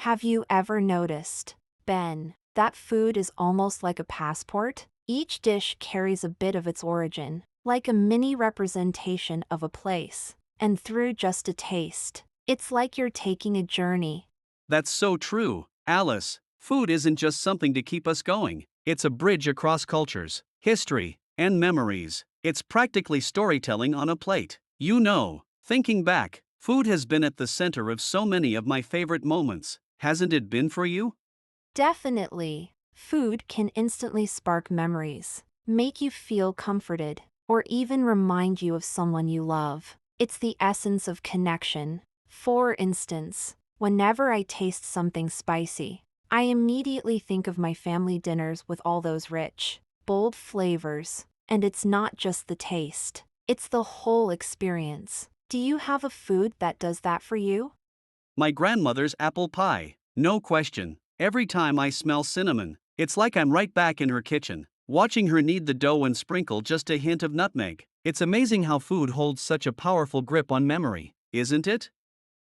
Have you ever noticed, Ben, that food is almost like a passport? Each dish carries a bit of its origin, like a mini representation of a place. And through just a taste, it's like you're taking a journey. That's so true, Alice. Food isn't just something to keep us going, it's a bridge across cultures, history, and memories. It's practically storytelling on a plate. Thinking back, food has been at the center of so many of my favorite moments. Hasn't it been for you? Definitely, food can instantly spark memories, make you feel comforted, or even remind you of someone you love. It's the essence of connection. For instance, whenever I taste something spicy, I immediately think of my family dinners with all those rich, bold flavors. And it's not just the taste, it's the whole experience. Do you have a food that does that for you? My grandmother's apple pie, no question. Every time I smell cinnamon, it's like I'm right back in her kitchen, watching her knead the dough and sprinkle just a hint of nutmeg. It's amazing how food holds such a powerful grip on memory, isn't it?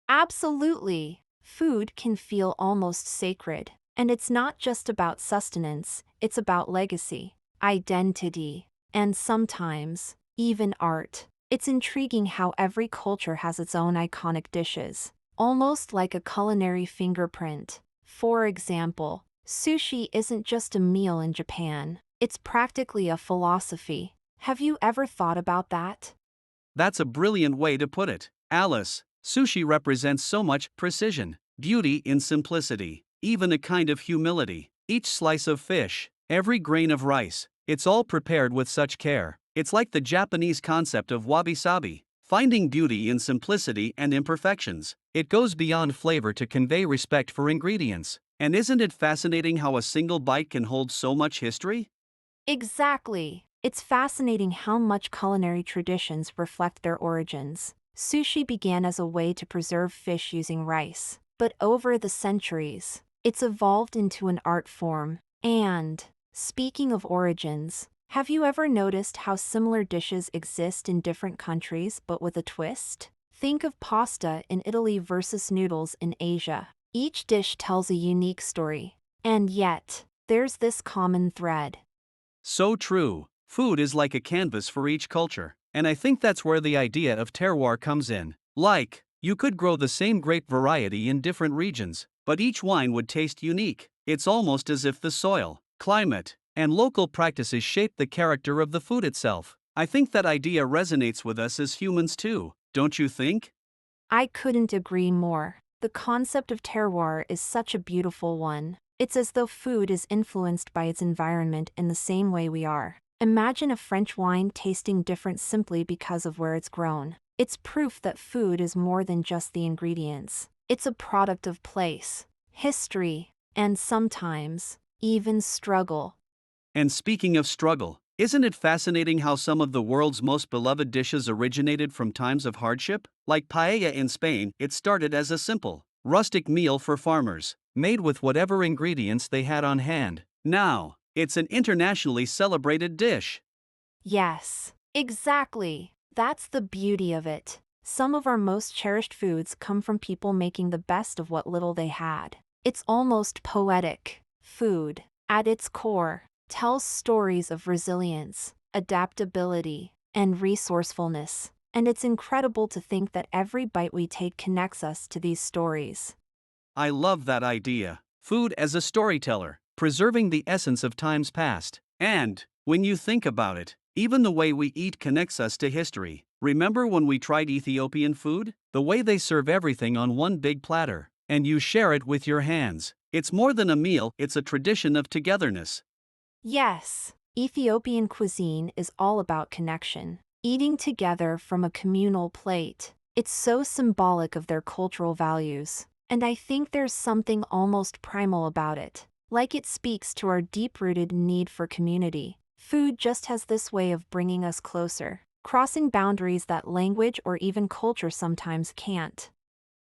Absolutely. Food can feel almost sacred. And it's not just about sustenance, it's about legacy, identity, and sometimes, even art. It's intriguing how every culture has its own iconic dishes, almost like a culinary fingerprint. For example, sushi isn't just a meal in Japan, it's practically a philosophy. Have you ever thought about that? That's a brilliant way to put it, Alice. Sushi represents so much precision, beauty in simplicity, even a kind of humility. Each slice of fish, every grain of rice, it's all prepared with such care. It's like the Japanese concept of wabi-sabi, finding beauty in simplicity and imperfections. It goes beyond flavor to convey respect for ingredients. And isn't it fascinating how a single bite can hold so much history? Exactly. It's fascinating how much culinary traditions reflect their origins. Sushi began as a way to preserve fish using rice, but over the centuries, it's evolved into an art form. And, speaking of origins, have you ever noticed how similar dishes exist in different countries but with a twist? Think of pasta in Italy versus noodles in Asia. Each dish tells a unique story. And yet, there's this common thread. So true. Food is like a canvas for each culture, and I think that's where the idea of terroir comes in. Like, you could grow the same grape variety in different regions, but each wine would taste unique. It's almost as if the soil, climate, and local practices shape the character of the food itself. I think that idea resonates with us as humans too, don't you think? I couldn't agree more. The concept of terroir is such a beautiful one. It's as though food is influenced by its environment in the same way we are. Imagine a French wine tasting different simply because of where it's grown. It's proof that food is more than just the ingredients. It's a product of place, history, and sometimes, even struggle. And speaking of struggle, isn't it fascinating how some of the world's most beloved dishes originated from times of hardship? Like paella in Spain, it started as a simple, rustic meal for farmers, made with whatever ingredients they had on hand. Now, it's an internationally celebrated dish. Yes, exactly. That's the beauty of it. Some of our most cherished foods come from people making the best of what little they had. It's almost poetic. Food, at its core, tells stories of resilience, adaptability, and resourcefulness. And it's incredible to think that every bite we take connects us to these stories. I love that idea. Food as a storyteller, preserving the essence of times past. And, when you think about it, even the way we eat connects us to history. Remember when we tried Ethiopian food? The way they serve everything on one big platter, and you share it with your hands. It's more than a meal, it's a tradition of togetherness. Yes, Ethiopian cuisine is all about connection, eating together from a communal plate. It's so symbolic of their cultural values, and I think there's something almost primal about it, like it speaks to our deep-rooted need for community. Food just has this way of bringing us closer, crossing boundaries that language or even culture sometimes can't.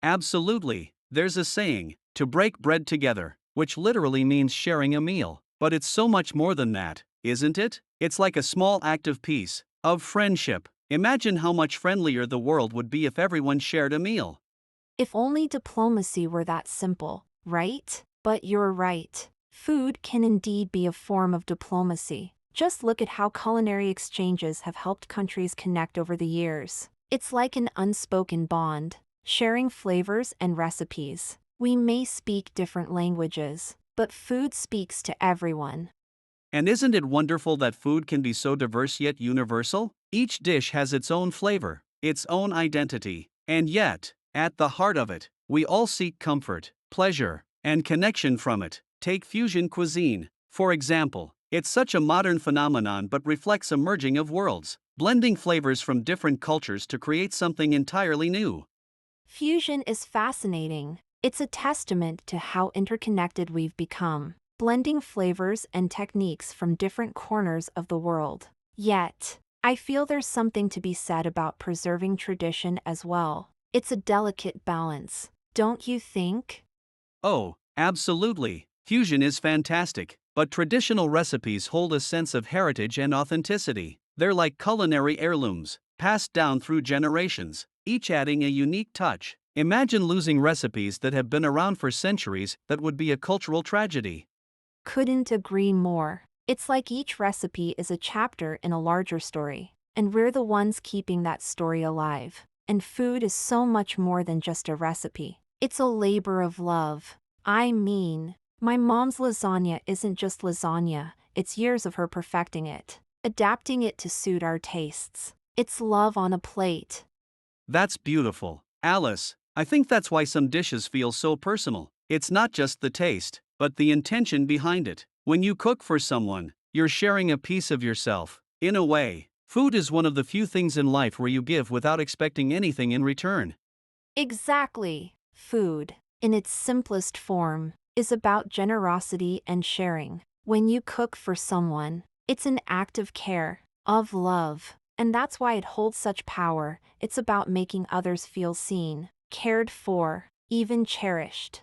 Absolutely. There's a saying, to break bread together, which literally means sharing a meal. But it's so much more than that, isn't it? It's like a small act of peace, of friendship. Imagine how much friendlier the world would be if everyone shared a meal. If only diplomacy were that simple. right? But you're right. Food can indeed be a form of diplomacy. Just look at how culinary exchanges have helped countries connect over the years. It's like an unspoken bond, sharing flavors and recipes. We may speak different languages, but food speaks to everyone. And isn't it wonderful that food can be so diverse yet universal? Each dish has its own flavor, its own identity, and yet, at the heart of it, we all seek comfort, pleasure, and connection from it. Take fusion cuisine, for example. It's such a modern phenomenon but reflects a merging of worlds, blending flavors from different cultures to create something entirely new. Fusion is fascinating. It's a testament to how interconnected we've become, blending flavors and techniques from different corners of the world. Yet, I feel there's something to be said about preserving tradition as well. It's a delicate balance, don't you think? Oh, absolutely. Fusion is fantastic, but traditional recipes hold a sense of heritage and authenticity. They're like culinary heirlooms, passed down through generations, each adding a unique touch. Imagine losing recipes that have been around for centuries. That would be a cultural tragedy. Couldn't agree more. It's like each recipe is a chapter in a larger story, and we're the ones keeping that story alive. And food is so much more than just a recipe. It's a labor of love. I mean, my mom's lasagna isn't just lasagna, it's years of her perfecting it, adapting it to suit our tastes. It's love on a plate. That's beautiful, Alice. I think that's why some dishes feel so personal. It's not just the taste, but the intention behind it. When you cook for someone, you're sharing a piece of yourself. In a way, food is one of the few things in life where you give without expecting anything in return. Exactly. Food, in its simplest form, is about generosity and sharing. When you cook for someone, it's an act of care, of love, and that's why it holds such power. It's about making others feel seen, cared for, even cherished.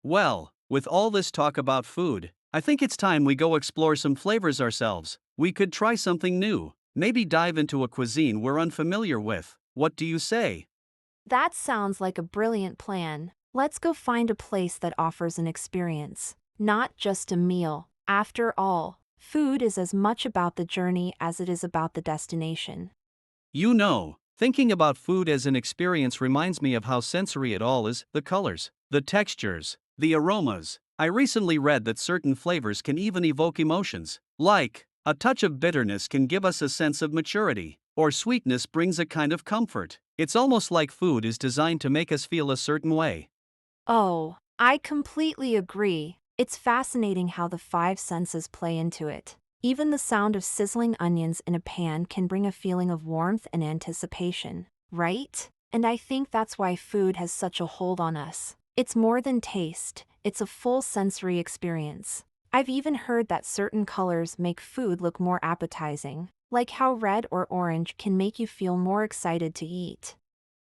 Well, with all this talk about food, I think it's time we go explore some flavors ourselves. We could try something new, maybe dive into a cuisine we're unfamiliar with. What do you say? That sounds like a brilliant plan. Let's go find a place that offers an experience, not just a meal. After all, food is as much about the journey as it is about the destination. You know, thinking about food as an experience reminds me of how sensory it all is: the colors, the textures, the aromas. I recently read that certain flavors can even evoke emotions, like a touch of bitterness can give us a sense of maturity, or sweetness brings a kind of comfort. It's almost like food is designed to make us feel a certain way. Oh, I completely agree. It's fascinating how the five senses play into it. Even the sound of sizzling onions in a pan can bring a feeling of warmth and anticipation, right? And I think that's why food has such a hold on us. It's more than taste, it's a full sensory experience. I've even heard that certain colors make food look more appetizing, like how red or orange can make you feel more excited to eat.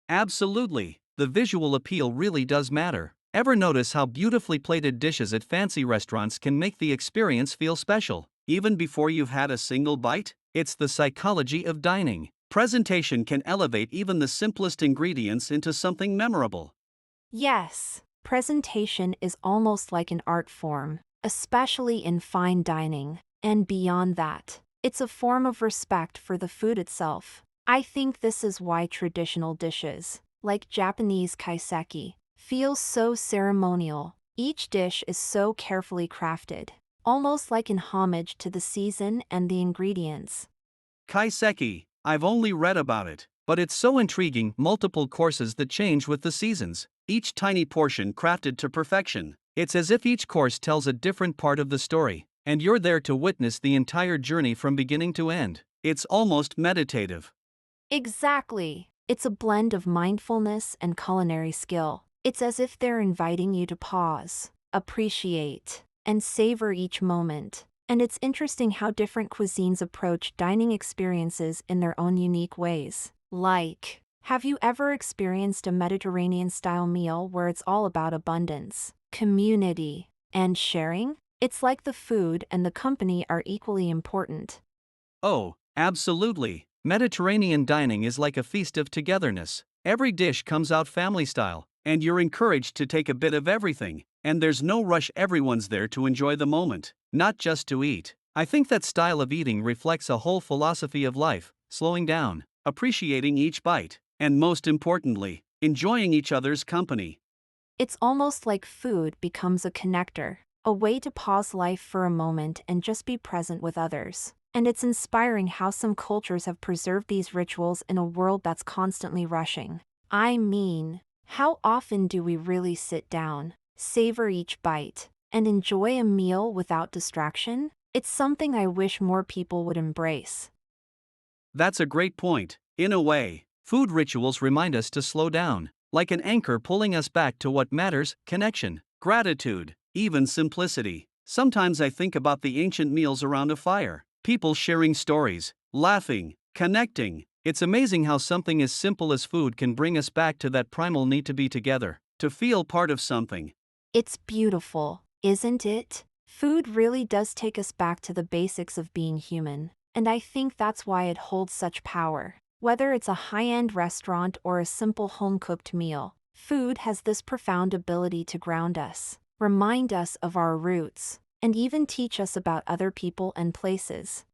Absolutely, the visual appeal really does matter. Ever notice how beautifully plated dishes at fancy restaurants can make the experience feel special, even before you've had a single bite? It's the psychology of dining. Presentation can elevate even the simplest ingredients into something memorable. Yes, presentation is almost like an art form, especially in fine dining. And beyond that, it's a form of respect for the food itself. I think this is why traditional dishes, like Japanese kaiseki, feel so ceremonial. Each dish is so carefully crafted, almost like in homage to the season and the ingredients. Kaiseki, I've only read about it, but it's so intriguing: multiple courses that change with the seasons, each tiny portion crafted to perfection. It's as if each course tells a different part of the story, and you're there to witness the entire journey from beginning to end. It's almost meditative. Exactly. It's a blend of mindfulness and culinary skill. It's as if they're inviting you to pause, appreciate, and savor each moment. And it's interesting how different cuisines approach dining experiences in their own unique ways. Like, have you ever experienced a Mediterranean-style meal where it's all about abundance, community, and sharing? It's like the food and the company are equally important. Oh, absolutely. Mediterranean dining is like a feast of togetherness. Every dish comes out family style, and you're encouraged to take a bit of everything. And there's no rush, everyone's there to enjoy the moment, not just to eat. I think that style of eating reflects a whole philosophy of life, slowing down, appreciating each bite, and most importantly, enjoying each other's company. It's almost like food becomes a connector, a way to pause life for a moment and just be present with others. And it's inspiring how some cultures have preserved these rituals in a world that's constantly rushing. I mean, how often do we really sit down, savor each bite, and enjoy a meal without distraction? It's something I wish more people would embrace. That's a great point. In a way, food rituals remind us to slow down, like an anchor pulling us back to what matters: connection, gratitude, even simplicity. Sometimes I think about the ancient meals around a fire, people sharing stories, laughing, connecting. It's amazing how something as simple as food can bring us back to that primal need to be together, to feel part of something. It's beautiful, isn't it? Food really does take us back to the basics of being human, and I think that's why it holds such power. Whether it's a high-end restaurant or a simple home-cooked meal, food has this profound ability to ground us, remind us of our roots, and even teach us about other people and places.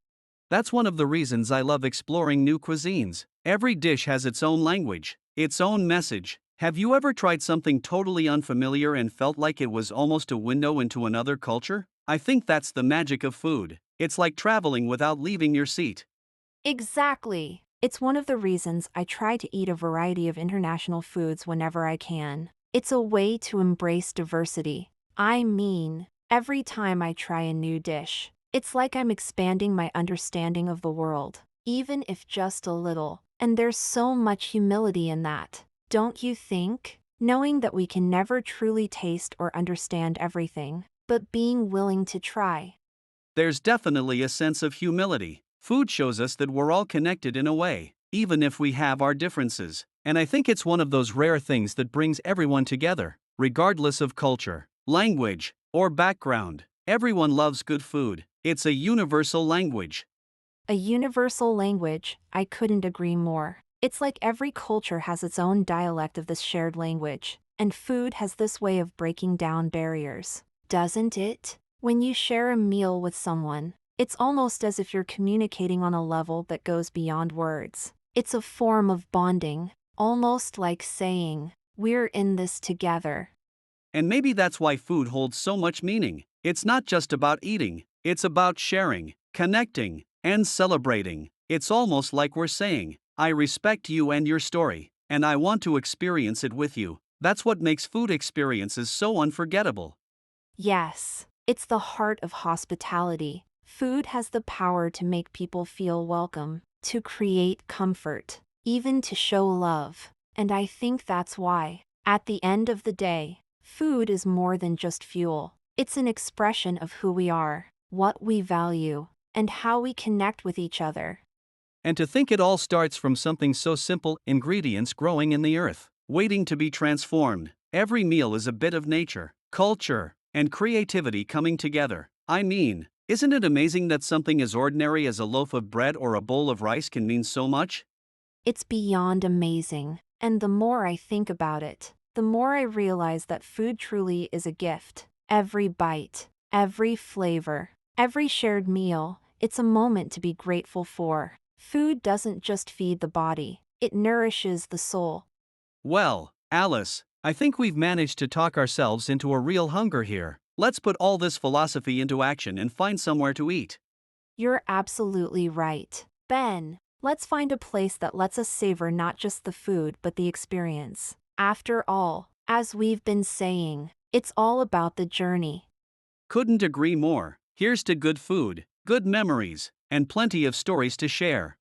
That's one of the reasons I love exploring new cuisines. Every dish has its own language, its own message. Have you ever tried something totally unfamiliar and felt like it was almost a window into another culture? I think that's the magic of food. It's like traveling without leaving your seat. Exactly. It's one of the reasons I try to eat a variety of international foods whenever I can. It's a way to embrace diversity. I mean, every time I try a new dish, it's like I'm expanding my understanding of the world, even if just a little. And there's so much humility in that, don't you think? Knowing that we can never truly taste or understand everything, but being willing to try. There's definitely a sense of humility. Food shows us that we're all connected in a way, even if we have our differences. And I think it's one of those rare things that brings everyone together, regardless of culture, language, or background. Everyone loves good food. It's a universal language. A universal language, I couldn't agree more. It's like every culture has its own dialect of this shared language, and food has this way of breaking down barriers, doesn't it? When you share a meal with someone, it's almost as if you're communicating on a level that goes beyond words. It's a form of bonding, almost like saying, "We're in this together." And maybe that's why food holds so much meaning. It's not just about eating, it's about sharing, connecting, and celebrating. It's almost like we're saying, "I respect you and your story, and I want to experience it with you." That's what makes food experiences so unforgettable. Yes, it's the heart of hospitality. Food has the power to make people feel welcome, to create comfort, even to show love. And I think that's why, at the end of the day, food is more than just fuel. It's an expression of who we are, what we value, and how we connect with each other. And to think it all starts from something so simple: ingredients growing in the earth, waiting to be transformed. Every meal is a bit of nature, culture, and creativity coming together. I mean, isn't it amazing that something as ordinary as a loaf of bread or a bowl of rice can mean so much? It's beyond amazing, and the more I think about it, the more I realize that food truly is a gift. Every bite, every flavor, every shared meal, it's a moment to be grateful for. Food doesn't just feed the body, it nourishes the soul. Well, Alice, I think we've managed to talk ourselves into a real hunger here. Let's put all this philosophy into action and find somewhere to eat. You're absolutely right. Ben, let's find a place that lets us savor not just the food but the experience. After all, as we've been saying, it's all about the journey. Couldn't agree more. Here's to good food, good memories, and plenty of stories to share.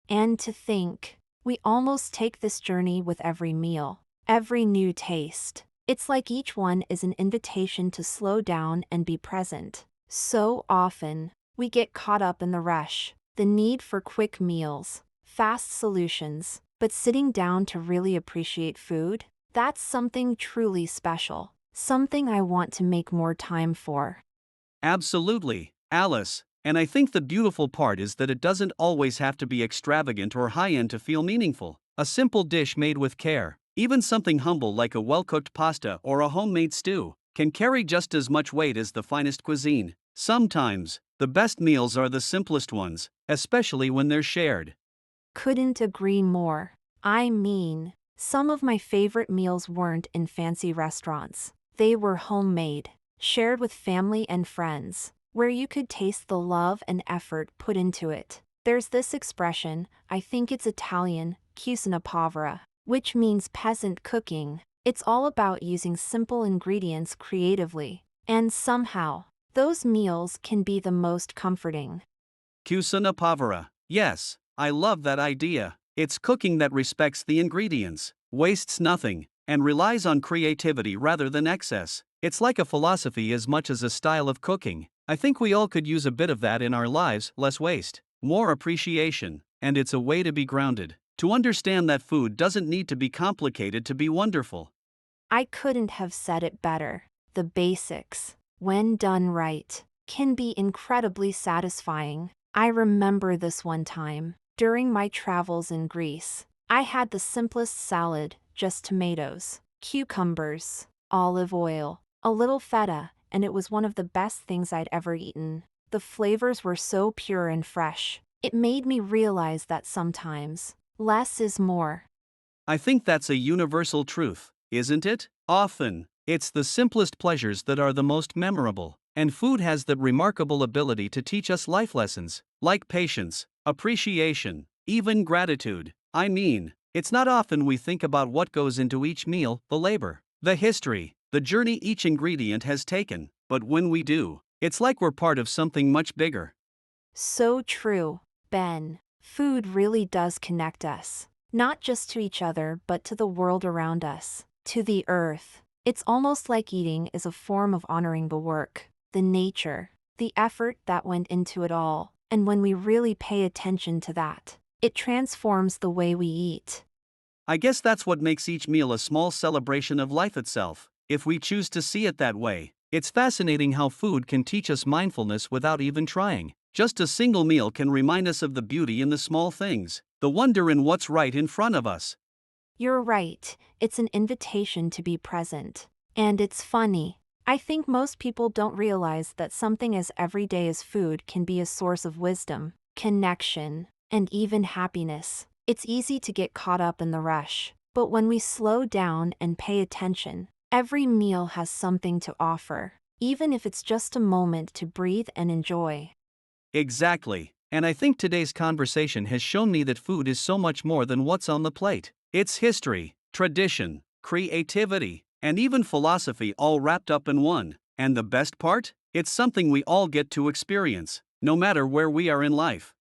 And to think, we almost take this journey with every meal, every new taste. It's like each one is an invitation to slow down and be present. So often, we get caught up in the rush, the need for quick meals, fast solutions, but sitting down to really appreciate food, that's something truly special, something I want to make more time for. Absolutely, Alice. And I think the beautiful part is that it doesn't always have to be extravagant or high-end to feel meaningful. A simple dish made with care, even something humble like a well-cooked pasta or a homemade stew, can carry just as much weight as the finest cuisine. Sometimes, the best meals are the simplest ones, especially when they're shared. Couldn't agree more. I mean, some of my favorite meals weren't in fancy restaurants. They were homemade, shared with family and friends, where you could taste the love and effort put into it. There's this expression, I think it's Italian, cucina povera, which means peasant cooking. It's all about using simple ingredients creatively, and somehow, those meals can be the most comforting. Cucina povera. Yes, I love that idea. It's cooking that respects the ingredients, wastes nothing, and relies on creativity rather than excess. It's like a philosophy as much as a style of cooking. I think we all could use a bit of that in our lives: less waste, more appreciation, and it's a way to be grounded. To understand that food doesn't need to be complicated to be wonderful. I couldn't have said it better. The basics, when done right, can be incredibly satisfying. I remember this one time, during my travels in Greece. I had the simplest salad, just tomatoes, cucumbers, olive oil, a little feta, and it was one of the best things I'd ever eaten. The flavors were so pure and fresh. It made me realize that sometimes, less is more. I think that's a universal truth, isn't it? Often, it's the simplest pleasures that are the most memorable, and food has that remarkable ability to teach us life lessons, like patience, appreciation, even gratitude. I mean, it's not often we think about what goes into each meal: the labor, the history, the journey each ingredient has taken, but when we do, it's like we're part of something much bigger. So true, Ben. Food really does connect us, not just to each other but to the world around us, to the earth. It's almost like eating is a form of honoring the work, the nature, the effort that went into it all, and when we really pay attention to that, it transforms the way we eat. I guess that's what makes each meal a small celebration of life itself, if we choose to see it that way. It's fascinating how food can teach us mindfulness without even trying. Just a single meal can remind us of the beauty in the small things, the wonder in what's right in front of us. You're right, it's an invitation to be present. And it's funny. I think most people don't realize that something as everyday as food can be a source of wisdom, connection, and even happiness. It's easy to get caught up in the rush, but when we slow down and pay attention, every meal has something to offer, even if it's just a moment to breathe and enjoy. Exactly. And I think today's conversation has shown me that food is so much more than what's on the plate. It's history, tradition, creativity, and even philosophy all wrapped up in one. And the best part? It's something we all get to experience, no matter where we are in life.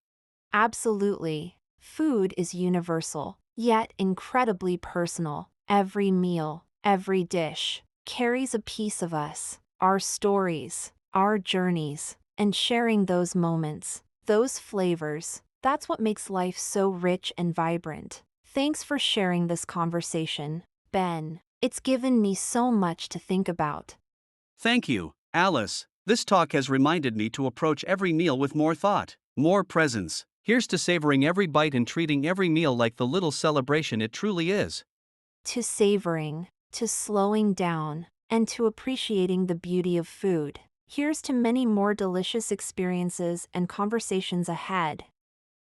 Absolutely. Food is universal, yet incredibly personal. Every meal, every dish, carries a piece of us, our stories, our journeys, and sharing those moments, those flavors, that's what makes life so rich and vibrant. Thanks for sharing this conversation, Ben. It's given me so much to think about. Thank you, Alice. This talk has reminded me to approach every meal with more thought, more presence. Here's to savoring every bite and treating every meal like the little celebration it truly is. To savoring, to slowing down, and to appreciating the beauty of food. Here's to many more delicious experiences and conversations ahead.